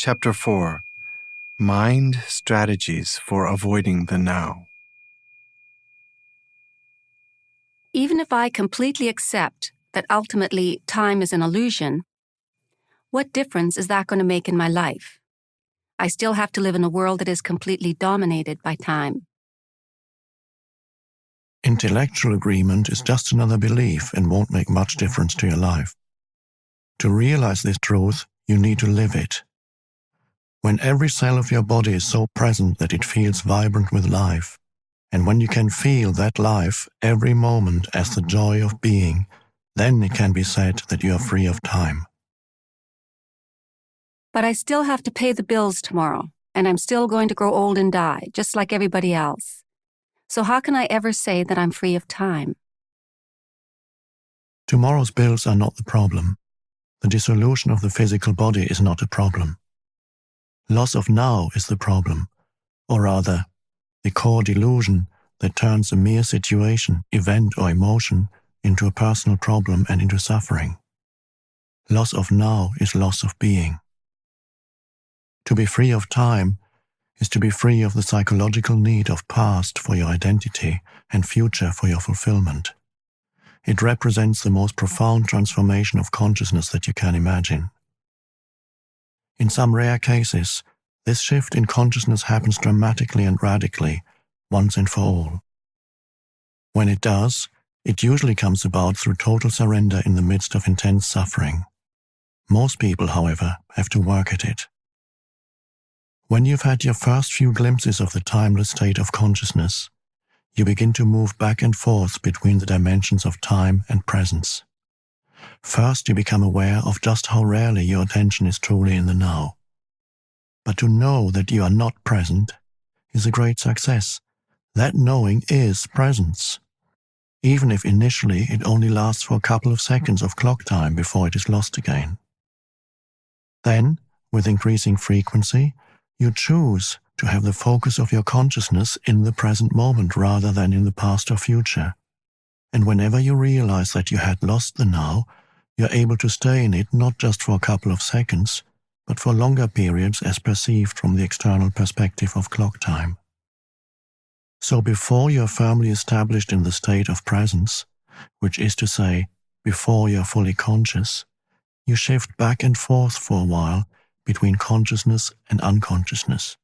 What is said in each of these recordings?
Chapter 4 Mind Strategies for Avoiding the Now. Even if I completely accept that ultimately time is an illusion, what difference is that going to make in my life? I still have to live in a world that is completely dominated by time. Intellectual agreement is just another belief and won't make much difference to your life. To realize this truth, you need to live it. When every cell of your body is so present that it feels vibrant with life, and when you can feel that life every moment as the joy of being, then it can be said that you are free of time. But I still have to pay the bills tomorrow, and I'm still going to grow old and die, just like everybody else. So how can I ever say that I'm free of time? Tomorrow's bills are not the problem. The dissolution of the physical body is not a problem. Loss of now is the problem, or rather, the core delusion that turns a mere situation, event, or emotion into a personal problem and into suffering. Loss of now is loss of being. To be free of time is to be free of the psychological need of past for your identity and future for your fulfillment. It represents the most profound transformation of consciousness that you can imagine. In some rare cases, this shift in consciousness happens dramatically and radically, once and for all. When it does, it usually comes about through total surrender in the midst of intense suffering. Most people, however, have to work at it. When you've had your first few glimpses of the timeless state of consciousness, you begin to move back and forth between the dimensions of time and presence. First, you become aware of just how rarely your attention is truly in the now. But to know that you are not present is a great success. That knowing is presence, even if initially it only lasts for a couple of seconds of clock time before it is lost again. Then, with increasing frequency, you choose to have the focus of your consciousness in the present moment rather than in the past or future. And whenever you realize that you had lost the now, you're able to stay in it not just for a couple of seconds, but for longer periods as perceived from the external perspective of clock time. So before you're firmly established in the state of presence, which is to say, before you're fully conscious, you shift back and forth for a while between consciousness and unconsciousness,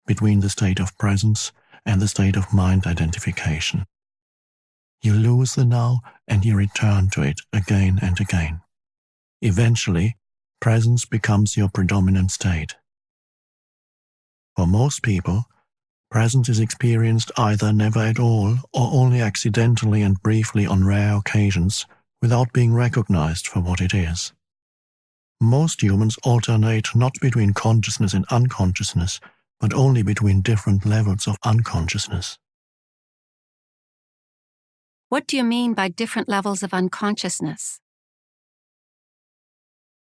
between the state of presence and the state of mind identification. You lose the now and you return to it again and again. Eventually, presence becomes your predominant state. For most people, presence is experienced either never at all or only accidentally and briefly on rare occasions without being recognized for what it is. Most humans alternate not between consciousness and unconsciousness, but only between different levels of unconsciousness. What do you mean by different levels of unconsciousness?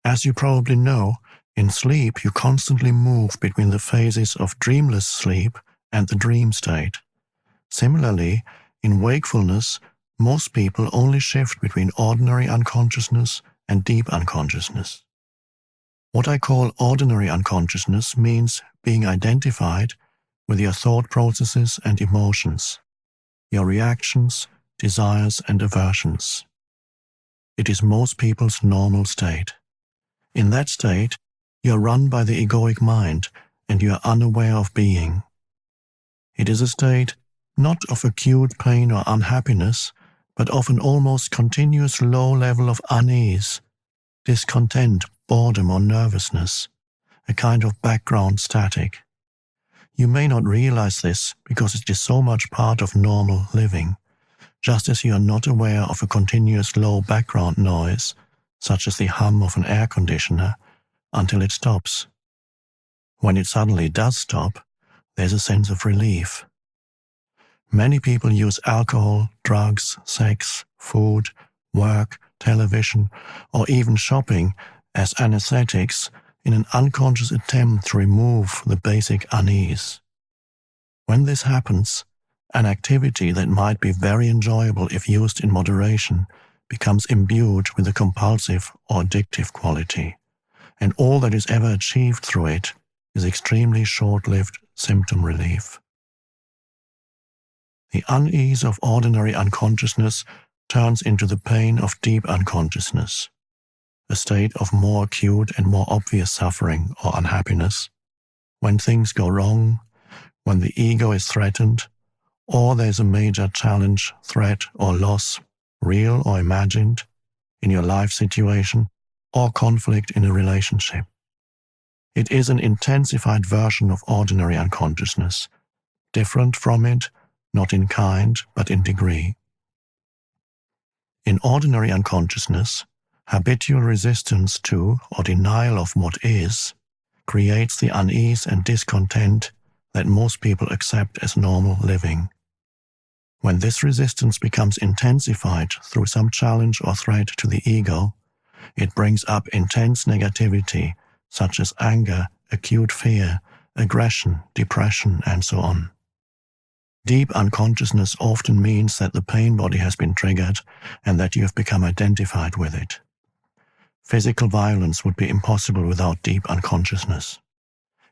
As you probably know, in sleep you constantly move between the phases of dreamless sleep and the dream state. Similarly, in wakefulness, most people only shift between ordinary unconsciousness and deep unconsciousness. What I call ordinary unconsciousness means being identified with your thought processes and emotions, your reactions, desires, and aversions. It is most people's normal state. In that state, you are run by the egoic mind and you are unaware of being. It is a state not of acute pain or unhappiness, but of an almost continuous low level of unease, discontent, boredom, or nervousness, a kind of background static. You may not realize this because it is so much part of normal living, just as you are not aware of a continuous low background noise, such as the hum of an air conditioner, until it stops. When it suddenly does stop, there's a sense of relief. Many people use alcohol, drugs, sex, food, work, television, or even shopping as anesthetics in an unconscious attempt to remove the basic unease. When this happens, an activity that might be very enjoyable if used in moderation becomes imbued with a compulsive or addictive quality, and all that is ever achieved through it is extremely short-lived symptom relief. The unease of ordinary unconsciousness turns into the pain of deep unconsciousness, a state of more acute and more obvious suffering or unhappiness, when things go wrong, when the ego is threatened, or there's a major challenge, threat, or loss, real or imagined, in your life situation, or conflict in a relationship. It is an intensified version of ordinary unconsciousness, different from it, not in kind, but in degree. In ordinary unconsciousness, habitual resistance to or denial of what is creates the unease and discontent that most people accept as normal living. When this resistance becomes intensified through some challenge or threat to the ego, it brings up intense negativity, such as anger, acute fear, aggression, depression, and so on. Deep unconsciousness often means that the pain body has been triggered and that you have become identified with it. Physical violence would be impossible without deep unconsciousness.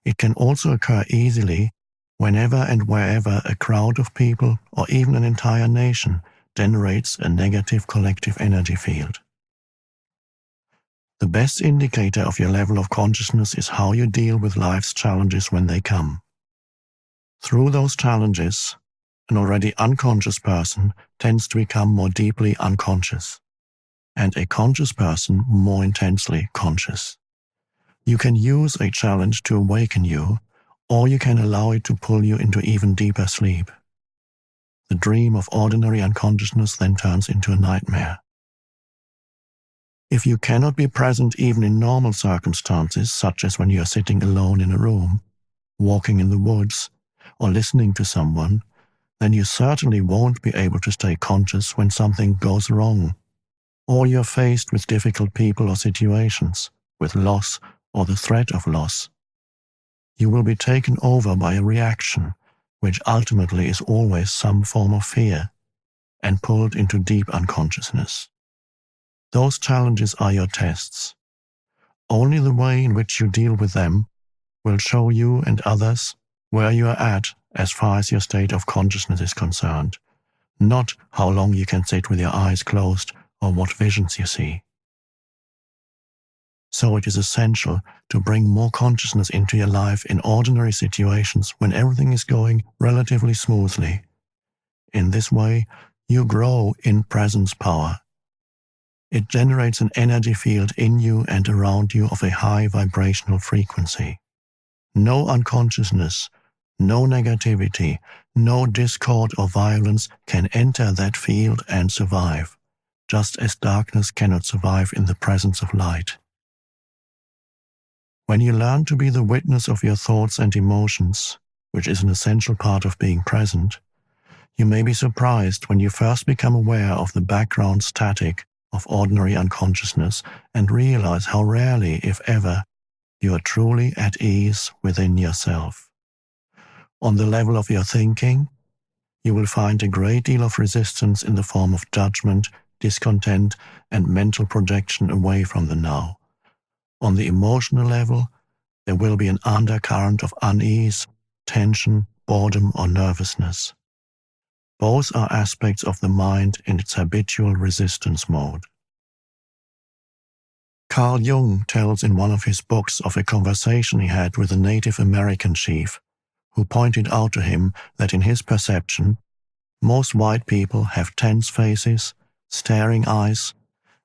It can also occur easily whenever and wherever a crowd of people or even an entire nation generates a negative collective energy field. The best indicator of your level of consciousness is how you deal with life's challenges when they come. Through those challenges, an already unconscious person tends to become more deeply unconscious, and a conscious person more intensely conscious. You can use a challenge to awaken you, or you can allow it to pull you into even deeper sleep. The dream of ordinary unconsciousness then turns into a nightmare. If you cannot be present even in normal circumstances, such as when you are sitting alone in a room, walking in the woods, or listening to someone, then you certainly won't be able to stay conscious when something goes wrong, or you're faced with difficult people or situations, with loss or the threat of loss. You will be taken over by a reaction, which ultimately is always some form of fear, and pulled into deep unconsciousness. Those challenges are your tests. Only the way in which you deal with them will show you and others where you are at as far as your state of consciousness is concerned, not how long you can sit with your eyes closed or what visions you see. So it is essential to bring more consciousness into your life in ordinary situations when everything is going relatively smoothly. In this way, you grow in presence power. It generates an energy field in you and around you of a high vibrational frequency. No unconsciousness, no negativity, no discord or violence can enter that field and survive, just as darkness cannot survive in the presence of light. When you learn to be the witness of your thoughts and emotions, which is an essential part of being present, you may be surprised when you first become aware of the background static of ordinary unconsciousness and realize how rarely, if ever, you are truly at ease within yourself. On the level of your thinking, you will find a great deal of resistance in the form of judgment, discontent, and mental projection away from the now. On the emotional level, there will be an undercurrent of unease, tension, boredom, or nervousness. Both are aspects of the mind in its habitual resistance mode. Carl Jung tells in one of his books of a conversation he had with a Native American chief, who pointed out to him that in his perception, most white people have tense faces, staring eyes,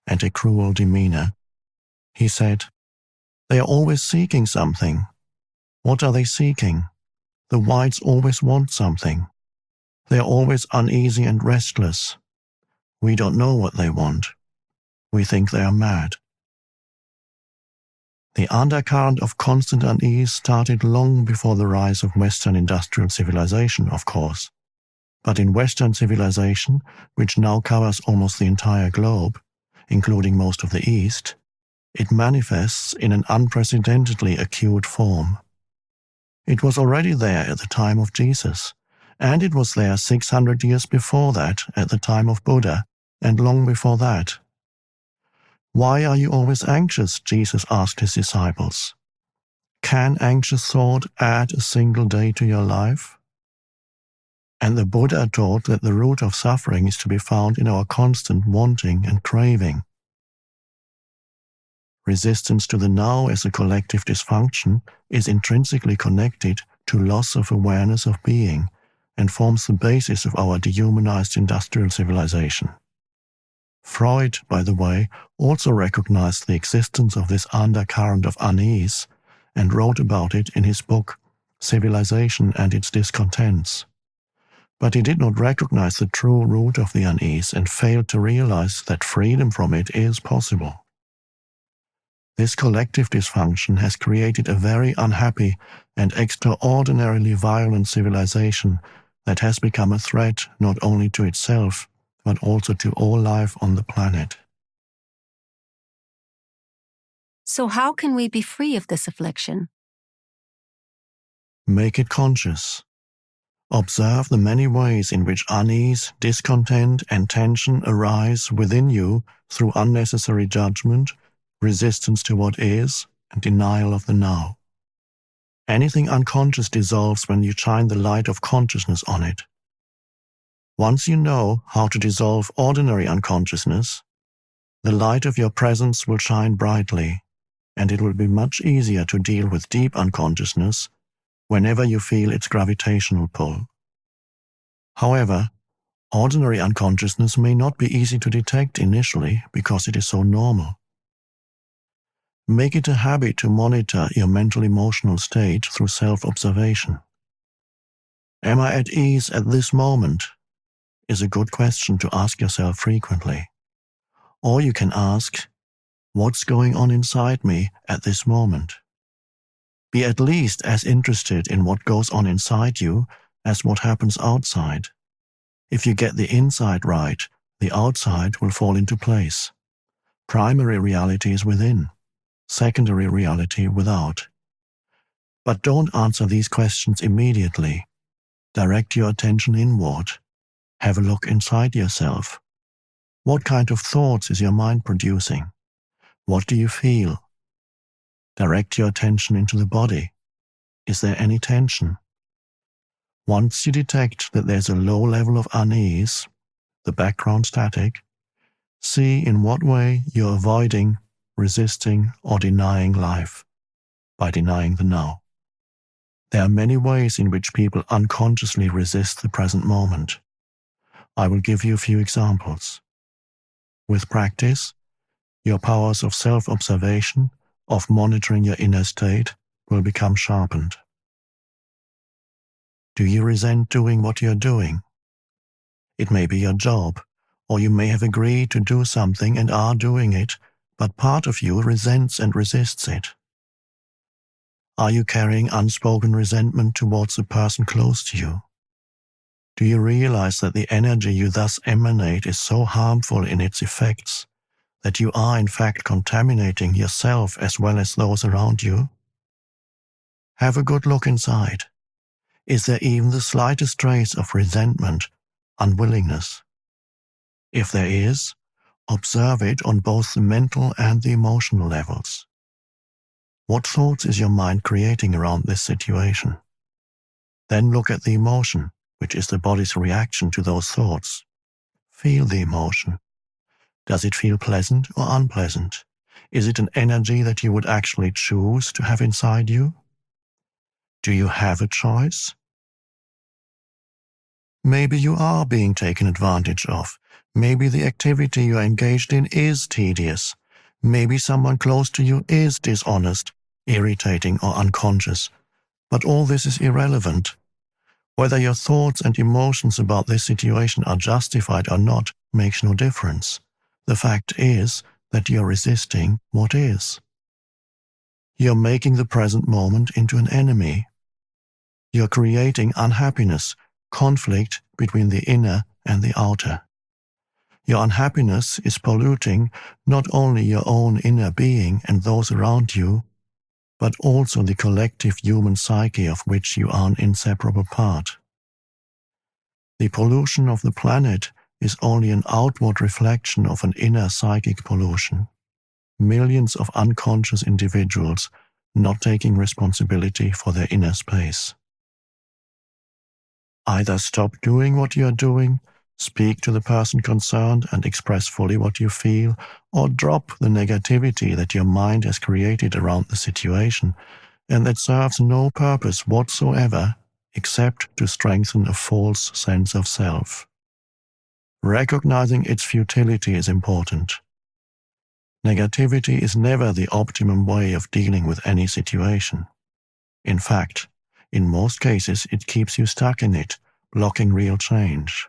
and a cruel demeanor. He said, "They are always seeking something. What are they seeking? The whites always want something. They are always uneasy and restless. We don't know what they want. We think they are mad." The undercurrent of constant unease started long before the rise of Western industrial civilization, of course. But in Western civilization, which now covers almost the entire globe, including most of the East, it manifests in an unprecedentedly acute form. It was already there at the time of Jesus, and it was there 600 years before that at the time of Buddha, and long before that. Why are you always anxious? Jesus asked his disciples. Can anxious thought add a single day to your life? And the Buddha taught that the root of suffering is to be found in our constant wanting and craving. Resistance to the now as a collective dysfunction is intrinsically connected to loss of awareness of being and forms the basis of our dehumanized industrial civilization. Freud, by the way, also recognized the existence of this undercurrent of unease and wrote about it in his book Civilization and Its Discontents. But he did not recognize the true root of the unease and failed to realize that freedom from it is possible. This collective dysfunction has created a very unhappy and extraordinarily violent civilization that has become a threat not only to itself, but also to all life on the planet. So how can we be free of this affliction? Make it conscious. Observe the many ways in which unease, discontent, and tension arise within you through unnecessary judgment, resistance to what is, and denial of the now. Anything unconscious dissolves when you shine the light of consciousness on it. Once you know how to dissolve ordinary unconsciousness, the light of your presence will shine brightly, and it will be much easier to deal with deep unconsciousness whenever you feel its gravitational pull. However, ordinary unconsciousness may not be easy to detect initially because it is so normal. Make it a habit to monitor your mental-emotional state through self-observation. Am I at ease at this moment? Is a good question to ask yourself frequently. Or you can ask, what's going on inside me at this moment? Be at least as interested in what goes on inside you as what happens outside. If you get the inside right, the outside will fall into place. Primary reality is within. Secondary reality without. But don't answer these questions immediately. Direct your attention inward. Have a look inside yourself. What kind of thoughts is your mind producing? What do you feel? Direct your attention into the body. Is there any tension? Once you detect that there's a low level of unease, the background static, see in what way you're avoiding, resisting, or denying life by denying the now. There are many ways in which people unconsciously resist the present moment. I will give you a few examples. With practice, your powers of self-observation, of monitoring your inner state, will become sharpened. Do you resent doing what you're doing? It may be your job, or you may have agreed to do something and are doing it, but part of you resents and resists it. Are you carrying unspoken resentment towards a person close to you? Do you realize that the energy you thus emanate is so harmful in its effects that you are in fact contaminating yourself as well as those around you? Have a good look inside. Is there even the slightest trace of resentment, unwillingness? If there is, observe it on both the mental and the emotional levels. What thoughts is your mind creating around this situation? Then look at the emotion, which is the body's reaction to those thoughts. Feel the emotion. Does it feel pleasant or unpleasant? Is it an energy that you would actually choose to have inside you? Do you have a choice? Maybe you are being taken advantage of. Maybe the activity you are engaged in is tedious. Maybe someone close to you is dishonest, irritating, or unconscious. But all this is irrelevant. Whether your thoughts and emotions about this situation are justified or not makes no difference. The fact is that you're resisting what is. You're making the present moment into an enemy. You're creating unhappiness, conflict between the inner and the outer. Your unhappiness is polluting not only your own inner being and those around you, but also the collective human psyche of which you are an inseparable part. The pollution of the planet is only an outward reflection of an inner psychic pollution. millions of unconscious individuals not taking responsibility for their inner space. Either stop doing what you are doing, speak to the person concerned and express fully what you feel, or drop the negativity that your mind has created around the situation and that serves no purpose whatsoever except to strengthen a false sense of self. Recognizing its futility is important. Negativity is never the optimum way of dealing with any situation. In fact, in most cases, it keeps you stuck in it, blocking real change.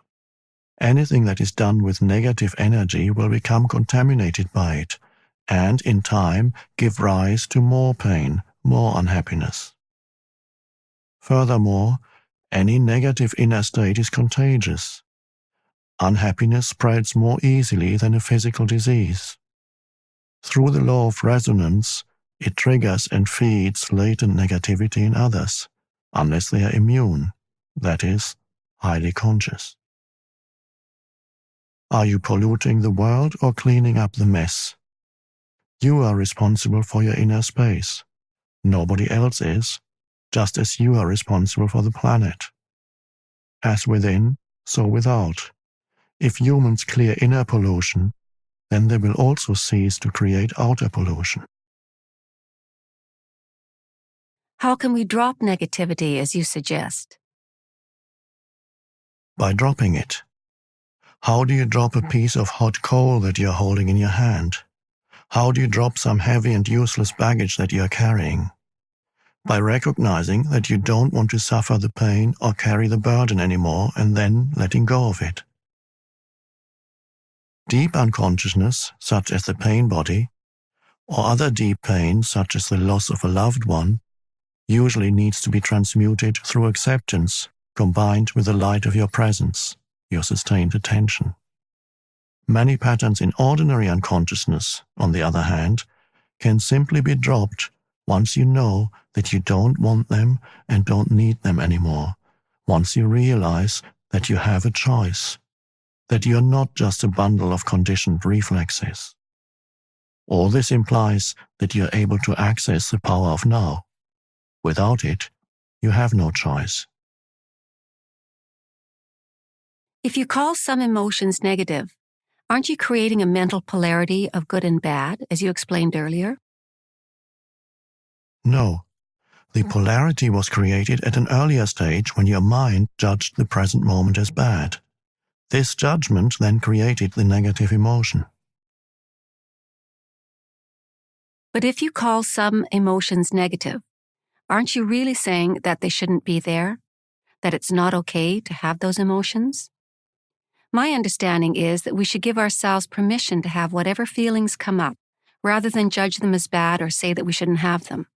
Anything that is done with negative energy will become contaminated by it, and in time give rise to more pain, more unhappiness. Furthermore, any negative inner state is contagious. Unhappiness spreads more easily than a physical disease. Through the law of resonance, it triggers and feeds latent negativity in others, unless they are immune, that is, highly conscious. Are you polluting the world or cleaning up the mess? You are responsible for your inner space. Nobody else is, just as you are responsible for the planet. As within, so without. If humans clear inner pollution, then they will also cease to create outer pollution. How can we drop negativity as you suggest? By dropping it. How do you drop a piece of hot coal that you are holding in your hand? How do you drop some heavy and useless baggage that you are carrying? By recognizing that you don't want to suffer the pain or carry the burden anymore and then letting go of it. Deep unconsciousness, such as the pain body, or other deep pain, such as the loss of a loved one, usually needs to be transmuted through acceptance, combined with the light of your presence, your sustained attention. Many patterns in ordinary unconsciousness, on the other hand, can simply be dropped once you know that you don't want them and don't need them anymore, once you realize that you have a choice, that you're not just a bundle of conditioned reflexes. All this implies that you're able to access the power of now. Without it, you have no choice. If you call some emotions negative, aren't you creating a mental polarity of good and bad, as you explained earlier? No. The polarity was created at an earlier stage when your mind judged the present moment as bad. This judgment then created the negative emotion. But if you call some emotions negative, aren't you really saying that they shouldn't be there? That it's not okay to have those emotions? My understanding is that we should give ourselves permission to have whatever feelings come up, rather than judge them as bad or say that we shouldn't have them.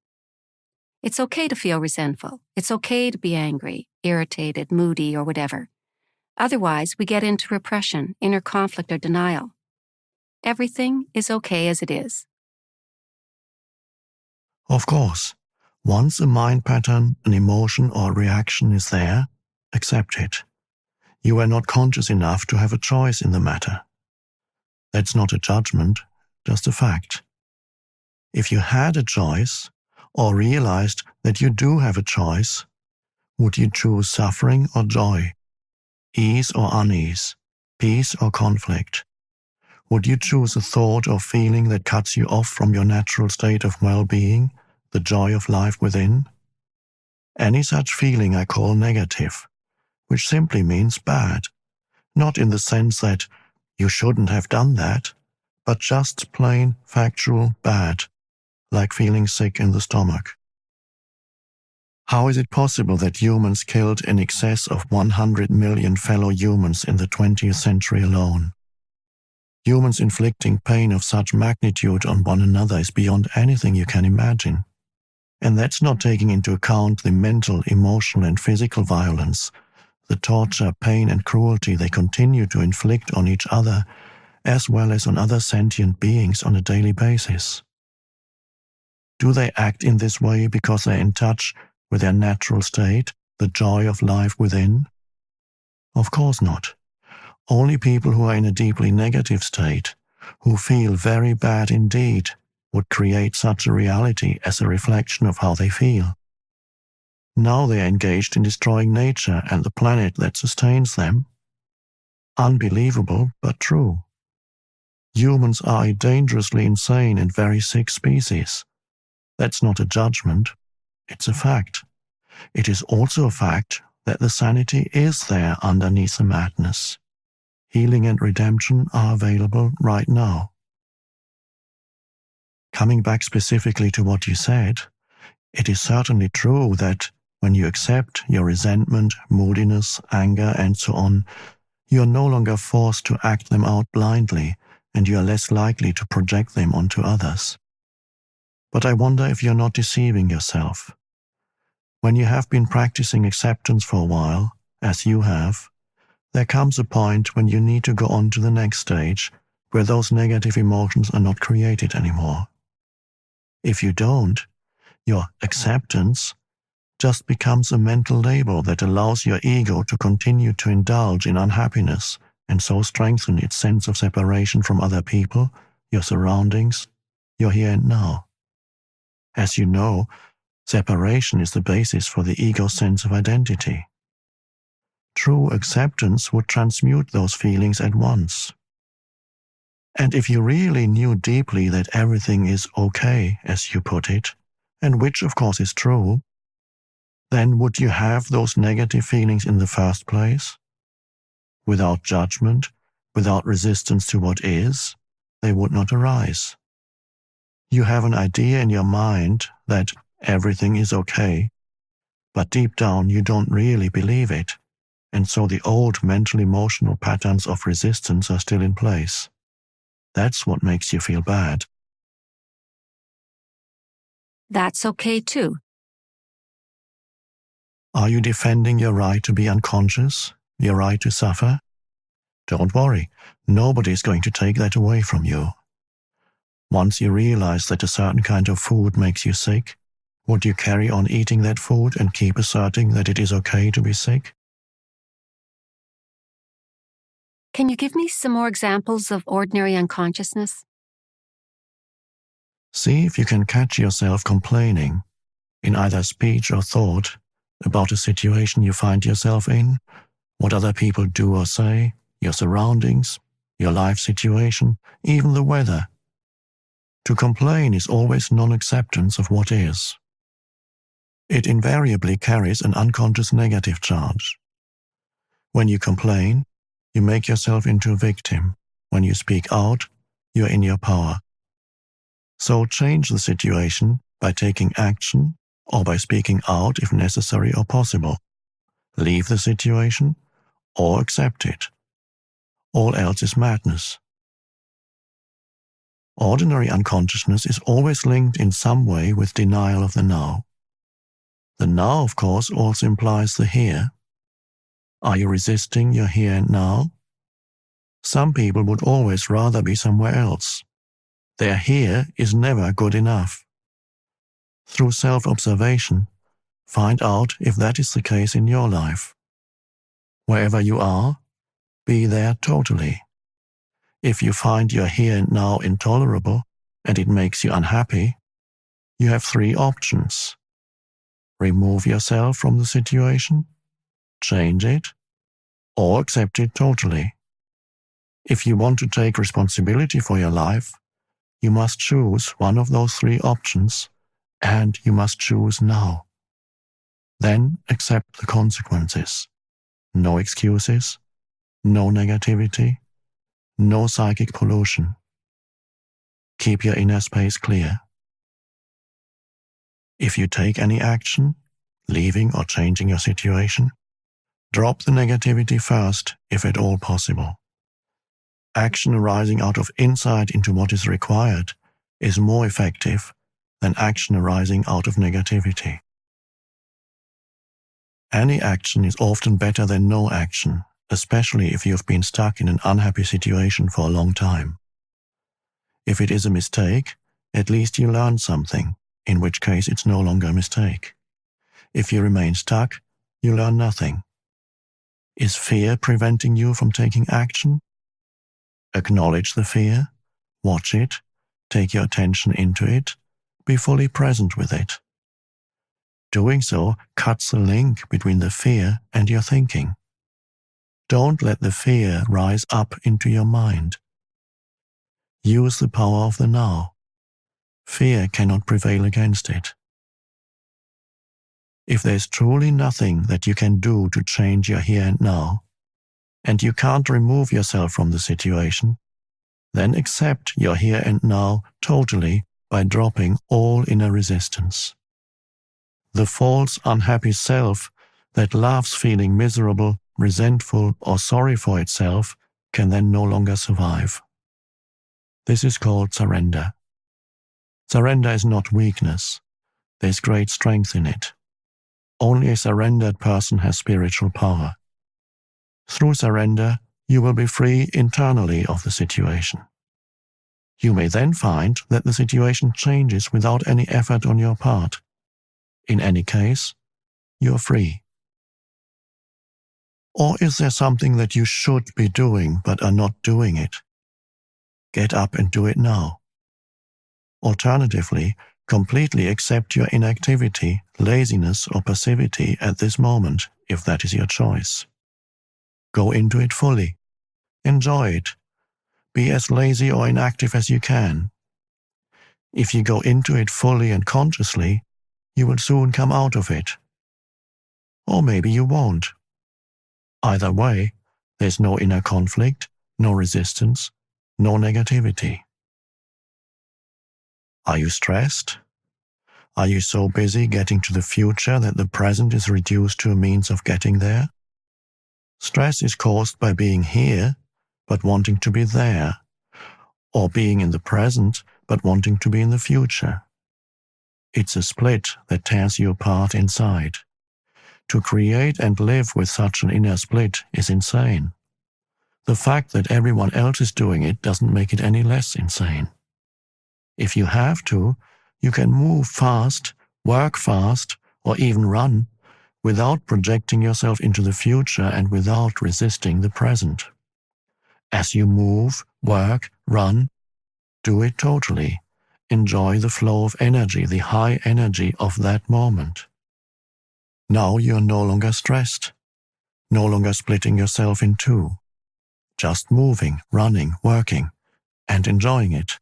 It's okay to feel resentful. It's okay to be angry, irritated, moody, or whatever. Otherwise, we get into repression, inner conflict, or denial. Everything is okay as it is. Of course, once a mind pattern, an emotion, or a reaction is there, accept it. You are not conscious enough to have a choice in the matter. That's not a judgment, just a fact. If you had a choice, or realized that you do have a choice, would you choose suffering or joy, ease or unease, peace or conflict? Would you choose a thought or feeling that cuts you off from your natural state of well-being, the joy of life within? Any such feeling I call negative, which simply means bad, not in the sense that you shouldn't have done that, but just plain factual bad, like feeling sick in the stomach. How is it possible that humans killed in excess of 100 million fellow humans in the 20th century alone? Humans inflicting pain of such magnitude on one another is beyond anything you can imagine. And that's not taking into account the mental, emotional, and physical violence, the torture, pain, and cruelty they continue to inflict on each other, as well as on other sentient beings on a daily basis. Do they act in this way because they're in touch with their natural state, the joy of life within? Of course not. Only people who are in a deeply negative state, who feel very bad indeed, would create such a reality as a reflection of how they feel. Now they are engaged in destroying nature and the planet that sustains them. Unbelievable, but true. Humans are a dangerously insane and very sick species. That's not a judgment, it's a fact. It is also a fact that the sanity is there underneath the madness. Healing and redemption are available right now. Coming back specifically to what you said, it is certainly true that when you accept your resentment, moodiness, anger, and so on, you are no longer forced to act them out blindly, and you are less likely to project them onto others. But I wonder if you're not deceiving yourself. When you have been practicing acceptance for a while, as you have, there comes a point when you need to go on to the next stage where those negative emotions are not created anymore. If you don't, your acceptance just becomes a mental label that allows your ego to continue to indulge in unhappiness and so strengthen its sense of separation from other people, your surroundings, your here and now. As you know, separation is the basis for the ego's sense of identity. True acceptance would transmute those feelings at once. And if you really knew deeply that everything is okay, as you put it, and which of course is true, then would you have those negative feelings in the first place? Without judgment, without resistance to what is, they would not arise. You have an idea in your mind that everything is okay, but deep down you don't really believe it, and so the old mental-emotional patterns of resistance are still in place. That's what makes you feel bad. That's okay too. Are you defending your right to be unconscious, your right to suffer? Don't worry, nobody's going to take that away from you. Once you realize that a certain kind of food makes you sick, would you carry on eating that food and keep asserting that it is okay to be sick? Can you give me some more examples of ordinary unconsciousness? See if you can catch yourself complaining, in either speech or thought, about a situation you find yourself in, what other people do or say, your surroundings, your life situation, even the weather. To complain is always non-acceptance of what is. It invariably carries an unconscious negative charge. When you complain, you make yourself into a victim. When you speak out, you're in your power. So change the situation by taking action or by speaking out if necessary or possible. Leave the situation or accept it. All else is madness. Ordinary unconsciousness is always linked in some way with denial of the now. The now, of course, also implies the here. Are you resisting your here and now? Some people would always rather be somewhere else. Their here is never good enough. Through self-observation, find out if that is the case in your life. Wherever you are, be there totally. If you find your here and now intolerable and it makes you unhappy, you have 3 options. Remove yourself from the situation, change it, or accept it totally. If you want to take responsibility for your life, you must choose one of those 3 options, and you must choose now. Then accept the consequences. No excuses, no negativity, no psychic pollution. Keep your inner space clear. If you take any action, leaving or changing your situation, drop the negativity first, if at all possible. Action arising out of insight into what is required is more effective than action arising out of negativity. Any action is often better than no action, especially if you have been stuck in an unhappy situation for a long time. If it is a mistake, at least you learn something, in which case it's no longer a mistake. If you remain stuck, you learn nothing. Is fear preventing you from taking action? Acknowledge the fear, watch it, take your attention into it, be fully present with it. Doing so cuts the link between the fear and your thinking. Don't let the fear rise up into your mind. Use the power of the now. Fear cannot prevail against it. If there's truly nothing that you can do to change your here and now, and you can't remove yourself from the situation, then accept your here and now totally by dropping all inner resistance. The false, unhappy self that loves feeling miserable, resentful, or sorry for itself can then no longer survive. This is called surrender. Surrender is not weakness. There's great strength in it. Only a surrendered person has spiritual power. Through surrender, you will be free internally of the situation. You may then find that the situation changes without any effort on your part. In any case, you are free. Or is there something that you should be doing but are not doing it? Get up and do it now. Alternatively, completely accept your inactivity, laziness, or passivity at this moment, if that is your choice. Go into it fully. Enjoy it. Be as lazy or inactive as you can. If you go into it fully and consciously, you will soon come out of it. Or maybe you won't. Either way, there's no inner conflict, no resistance, no negativity. Are you stressed? Are you so busy getting to the future that the present is reduced to a means of getting there? Stress is caused by being here, but wanting to be there, or being in the present, but wanting to be in the future. It's a split that tears you apart inside. To create and live with such an inner split is insane. The fact that everyone else is doing it doesn't make it any less insane. If you have to, you can move fast, work fast, or even run, without projecting yourself into the future and without resisting the present. As you move, work, run, do it totally. Enjoy the flow of energy, the high energy of that moment. Now you are no longer stressed, no longer splitting yourself in two, just moving, running, working, and enjoying it.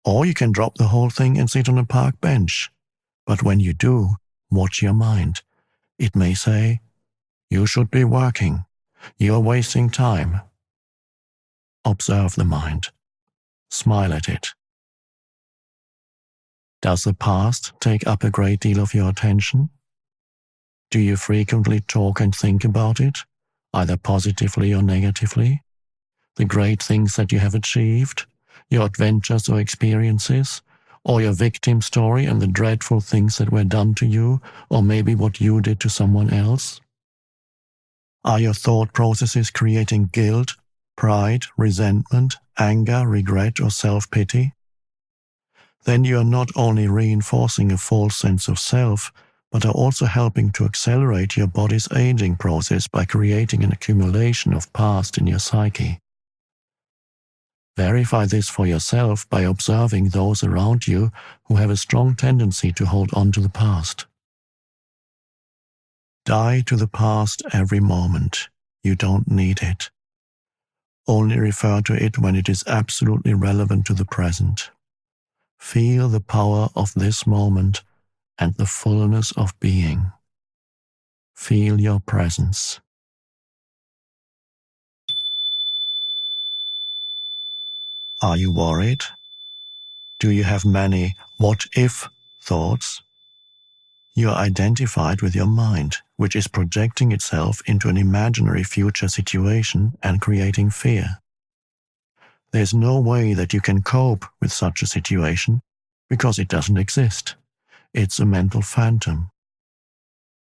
Or you can drop the whole thing and sit on a park bench. But when you do, watch your mind. It may say, "You should be working. You are wasting time." Observe the mind. Smile at it. Does the past take up a great deal of your attention? Do you frequently talk and think about it, either positively or negatively? The great things that you have achieved, your adventures or experiences, or your victim story and the dreadful things that were done to you, or maybe what you did to someone else? Are your thought processes creating guilt, pride, resentment, anger, regret, or self-pity? Then you are not only reinforcing a false sense of self, but are also helping to accelerate your body's aging process by creating an accumulation of past in your psyche. Verify this for yourself by observing those around you who have a strong tendency to hold on to the past. Die to the past every moment. You don't need it. Only refer to it when it is absolutely relevant to the present. Feel the power of this moment and the fullness of being. Feel your presence. Are you worried? Do you have many what-if thoughts? You are identified with your mind, which is projecting itself into an imaginary future situation and creating fear. There's no way that you can cope with such a situation because it doesn't exist. It's a mental phantom.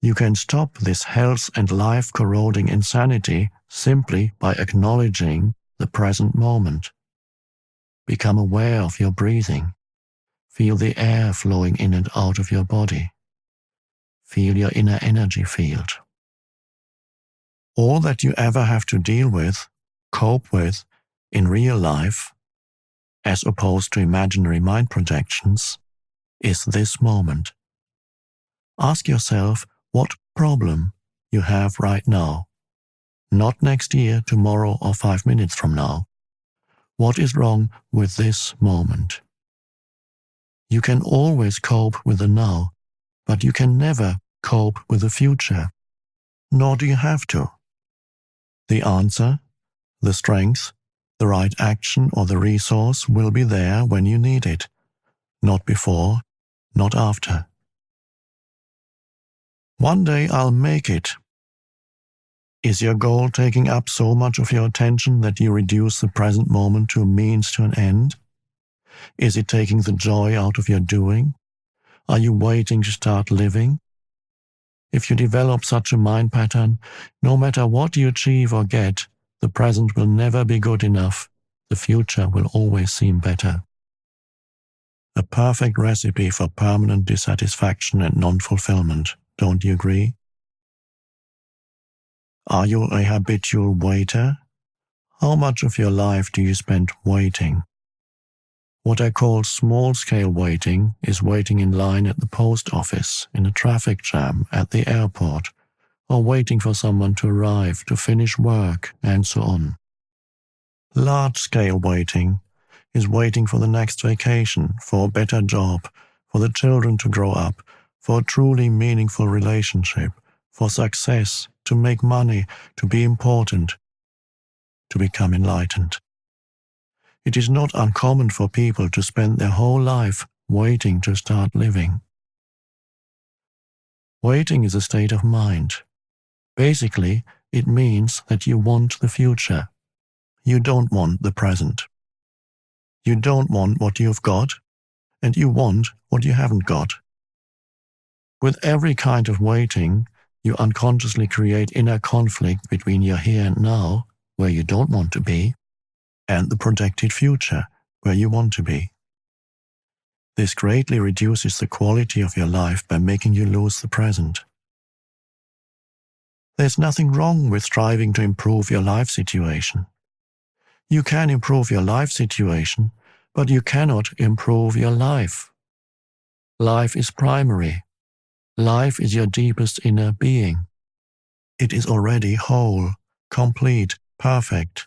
You can stop this health and life-corroding insanity simply by acknowledging the present moment. Become aware of your breathing. Feel the air flowing in and out of your body. Feel your inner energy field. All that you ever have to deal with, cope with, in real life, as opposed to imaginary mind projections, is this moment. Ask yourself what problem you have right now. Not next year, tomorrow, or 5 minutes from now. What is wrong with this moment? You can always cope with the now, but you can never cope with the future. Nor do you have to. The answer, the strength, the right action or the resource will be there when you need it. Not before, not after. One day I'll make it. Is your goal taking up so much of your attention that you reduce the present moment to a means to an end? Is it taking the joy out of your doing? Are you waiting to start living? If you develop such a mind pattern, no matter what you achieve or get, the present will never be good enough. The future will always seem better. A perfect recipe for permanent dissatisfaction and non-fulfillment, don't you agree? Are you a habitual waiter? How much of your life do you spend waiting? What I call small-scale waiting is waiting in line at the post office, in a traffic jam, at the airport, or waiting for someone to arrive, to finish work, and so on. Large-scale waiting is waiting for the next vacation, for a better job, for the children to grow up, for a truly meaningful relationship, for success, to make money, to be important, to become enlightened. It is not uncommon for people to spend their whole life waiting to start living. Waiting is a state of mind. Basically, it means that you want the future. You don't want the present. You don't want what you've got, and you want what you haven't got. With every kind of waiting, you unconsciously create inner conflict between your here and now, where you don't want to be, and the projected future, where you want to be. This greatly reduces the quality of your life by making you lose the present. There's nothing wrong with striving to improve your life situation. You can improve your life situation, but you cannot improve your life. Life is primary. Life is your deepest inner being. It is already whole, complete, perfect.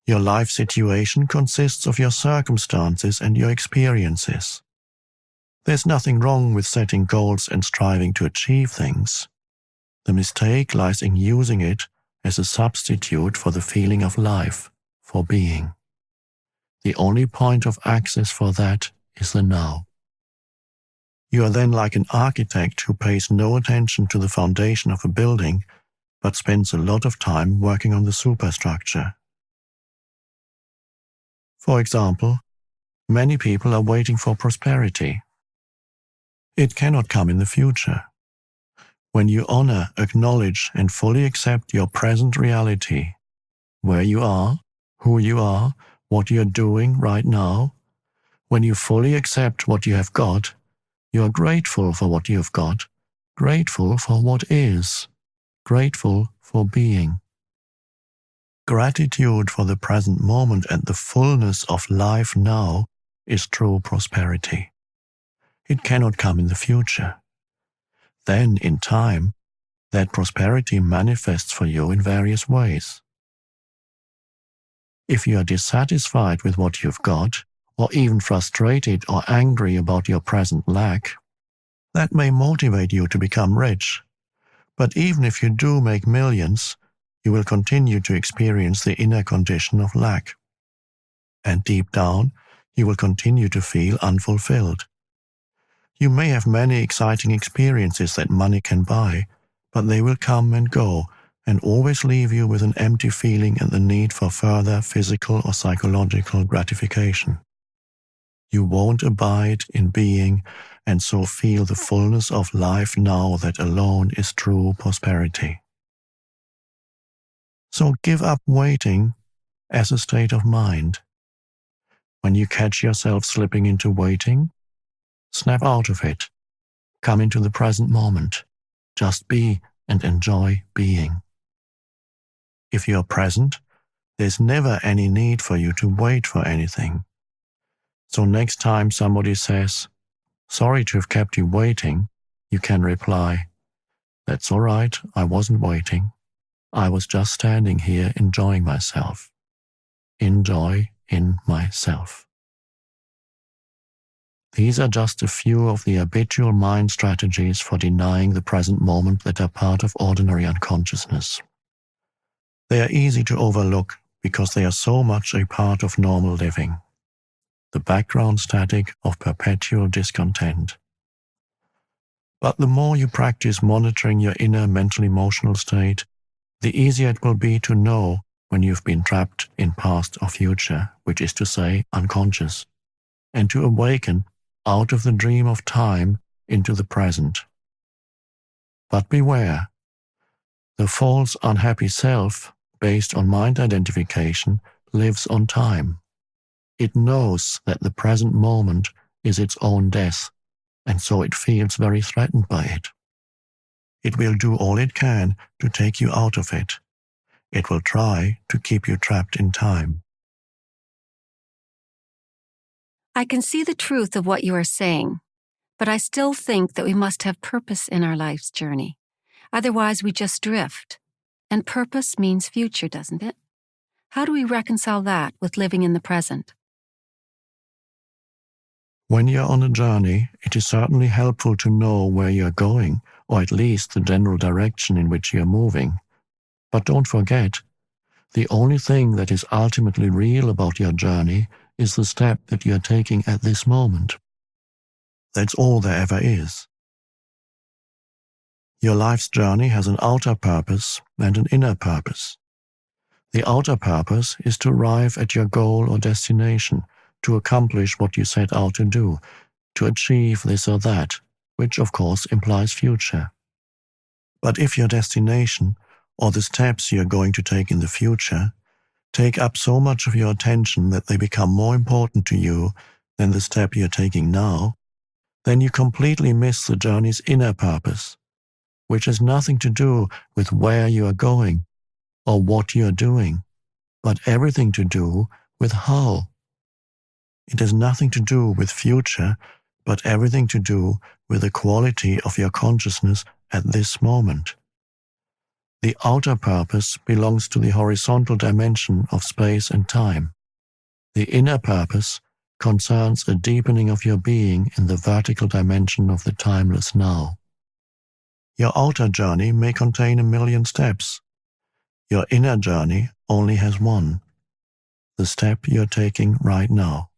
Your life situation consists of your circumstances and your experiences. There's nothing wrong with setting goals and striving to achieve things. The mistake lies in using it as a substitute for the feeling of life, for being. The only point of access for that is the now. You are then like an architect who pays no attention to the foundation of a building, but spends a lot of time working on the superstructure. For example, many people are waiting for prosperity. It cannot come in the future. When you honor, acknowledge, and fully accept your present reality, where you are, who you are, what you are doing right now, when you fully accept what you have got, you are grateful for what you have got, grateful for what is, grateful for being. Gratitude for the present moment and the fullness of life now is true prosperity. It cannot come in the future. Then, in time, that prosperity manifests for you in various ways. If you are dissatisfied with what you've got, or even frustrated or angry about your present lack, that may motivate you to become rich. But even if you do make millions, you will continue to experience the inner condition of lack. And deep down, you will continue to feel unfulfilled. You may have many exciting experiences that money can buy, but they will come and go and always leave you with an empty feeling and the need for further physical or psychological gratification. You won't abide in being and so feel the fullness of life now that alone is true prosperity. So give up waiting as a state of mind. When you catch yourself slipping into waiting, snap out of it. Come into the present moment. Just be and enjoy being. If you are present, there's never any need for you to wait for anything. So next time somebody says, "Sorry to have kept you waiting," you can reply, "That's all right, I wasn't waiting. I was just standing here enjoying myself. Enjoy in myself." These are just a few of the habitual mind strategies for denying the present moment that are part of ordinary unconsciousness. They are easy to overlook because they are so much a part of normal living, the background static of perpetual discontent. But the more you practice monitoring your inner mental-emotional state, the easier it will be to know when you've been trapped in past or future, which is to say, unconscious, and to awaken out of the dream of time into the present. But beware, the false unhappy self, based on mind identification, lives on time. It knows that the present moment is its own death, and so it feels very threatened by it. It will do all it can to take you out of it. It will try to keep you trapped in time. I can see the truth of what you are saying, but I still think that we must have purpose in our life's journey. Otherwise, we just drift. And purpose means future, doesn't it? How do we reconcile that with living in the present? When you're on a journey, it is certainly helpful to know where you're going, or at least the general direction in which you're moving. But don't forget, the only thing that is ultimately real about your journey is the step that you're taking at this moment. That's all there ever is. Your life's journey has an outer purpose and an inner purpose. The outer purpose is to arrive at your goal or destination, to accomplish what you set out to do, to achieve this or that, which of course implies future. But if your destination, or the steps you're going to take in the future, take up so much of your attention that they become more important to you than the step you're taking now, then you completely miss the journey's inner purpose, which has nothing to do with where you are going or what you are doing, but everything to do with how. It has nothing to do with future, but everything to do with the quality of your consciousness at this moment. The outer purpose belongs to the horizontal dimension of space and time. The inner purpose concerns a deepening of your being in the vertical dimension of the timeless now. Your outer journey may contain 1,000,000 steps. Your inner journey only has one, the step you're taking right now.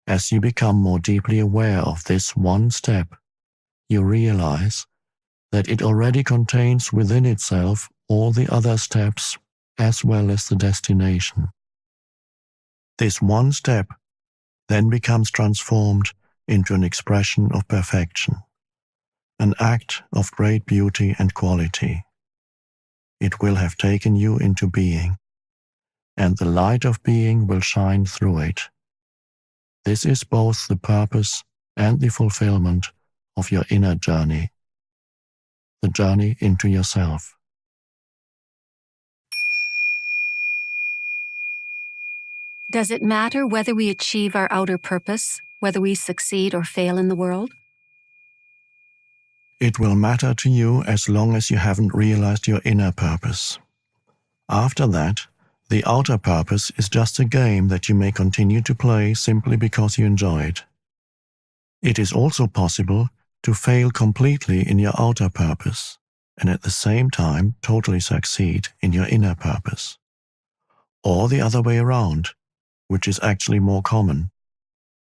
As you become more deeply aware of this one step, you realize that it already contains within itself all the other steps as well as the destination. This one step then becomes transformed into an expression of perfection, an act of great beauty and quality. It will have taken you into being, and the light of being will shine through it. This is both the purpose and the fulfillment of your inner journey, the journey into yourself. Does it matter whether we achieve our outer purpose, whether we succeed or fail in the world? It will matter to you as long as you haven't realized your inner purpose. After that, the outer purpose is just a game that you may continue to play simply because you enjoy it. It is also possible to fail completely in your outer purpose and at the same time totally succeed in your inner purpose. Or the other way around, which is actually more common,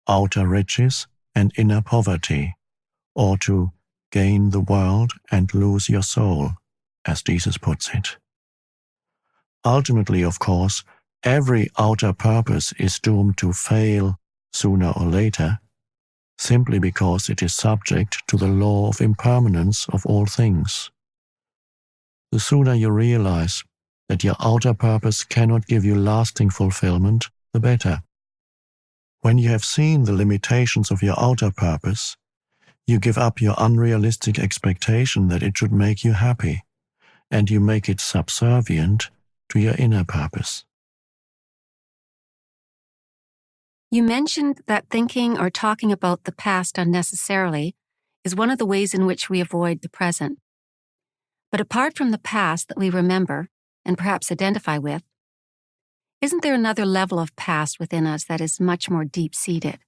outer riches and inner poverty, or to gain the world and lose your soul, as Jesus puts it. Ultimately, of course, every outer purpose is doomed to fail sooner or later, simply because it is subject to the law of impermanence of all things. The sooner you realize that your outer purpose cannot give you lasting fulfillment, the better. When you have seen the limitations of your outer purpose, you give up your unrealistic expectation that it should make you happy, and you make it subservient to your inner purpose. You mentioned that thinking or talking about the past unnecessarily is one of the ways in which we avoid the present. But apart from the past that we remember and perhaps identify with, isn't there another level of past within us that is much more deep-seated?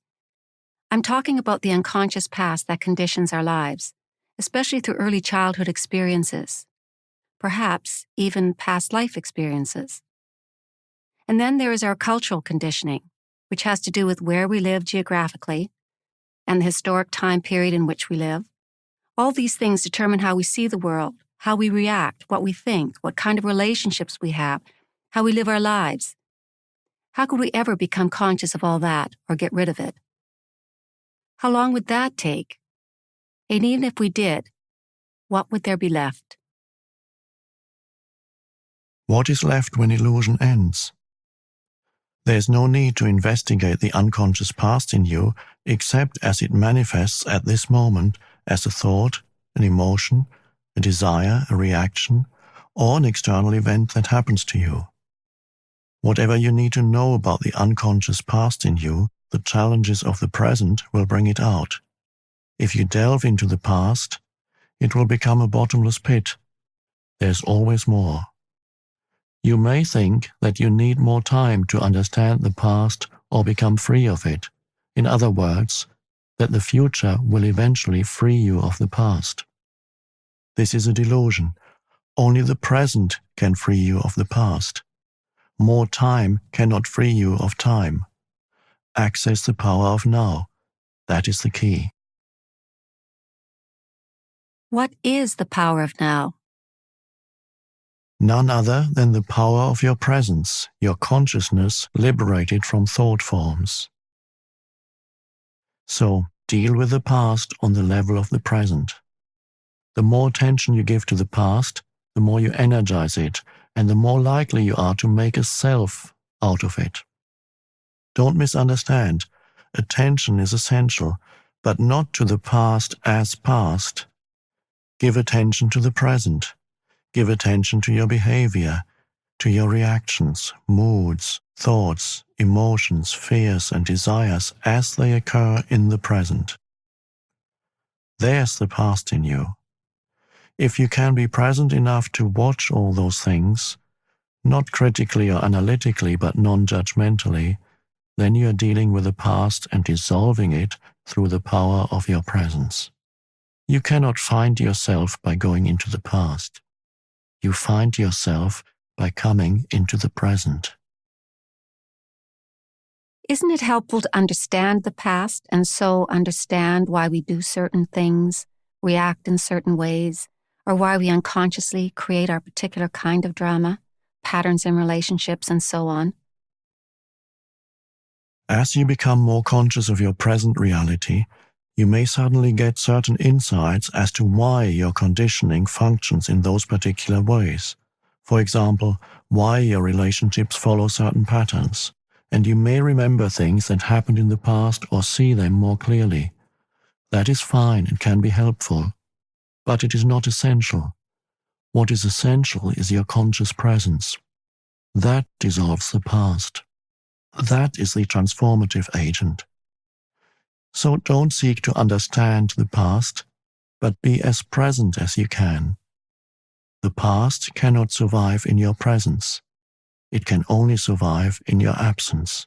I'm talking about the unconscious past that conditions our lives, especially through early childhood experiences, perhaps even past life experiences. And then there is our cultural conditioning, which has to do with where we live geographically and the historic time period in which we live. All these things determine how we see the world, how we react, what we think, what kind of relationships we have, how we live our lives. How could we ever become conscious of all that or get rid of it? How long would that take? And even if we did, what would there be left? What is left when illusion ends? There is no need to investigate the unconscious past in you except as it manifests at this moment as a thought, an emotion, a desire, a reaction, or an external event that happens to you. Whatever you need to know about the unconscious past in you, the challenges of the present will bring it out. If you delve into the past, it will become a bottomless pit. There's always more. You may think that you need more time to understand the past or become free of it. In other words, that the future will eventually free you of the past. This is a delusion. Only the present can free you of the past. More time cannot free you of time. Access the power of now. That is the key. What is the power of now? None other than the power of your presence, your consciousness liberated from thought forms. So, deal with the past on the level of the present. The more attention you give to the past, the more you energize it, and the more likely you are to make a self out of it. Don't misunderstand. Attention is essential, but not to the past as past. Give attention to the present. Give attention to your behavior, to your reactions, moods, thoughts, emotions, fears, and desires as they occur in the present. There's the past in you. If you can be present enough to watch all those things, not critically or analytically, but non-judgmentally, then you are dealing with the past and dissolving it through the power of your presence. You cannot find yourself by going into the past. You find yourself by coming into the present. Isn't it helpful to understand the past and so understand why we do certain things, react in certain ways, or why we unconsciously create our particular kind of drama, patterns in relationships, and so on? As you become more conscious of your present reality, you may suddenly get certain insights as to why your conditioning functions in those particular ways. For example, why your relationships follow certain patterns, and you may remember things that happened in the past or see them more clearly. That is fine and can be helpful, but it is not essential. What is essential is your conscious presence. That dissolves the past. That is the transformative agent. So don't seek to understand the past, but be as present as you can. The past cannot survive in your presence. It can only survive in your absence.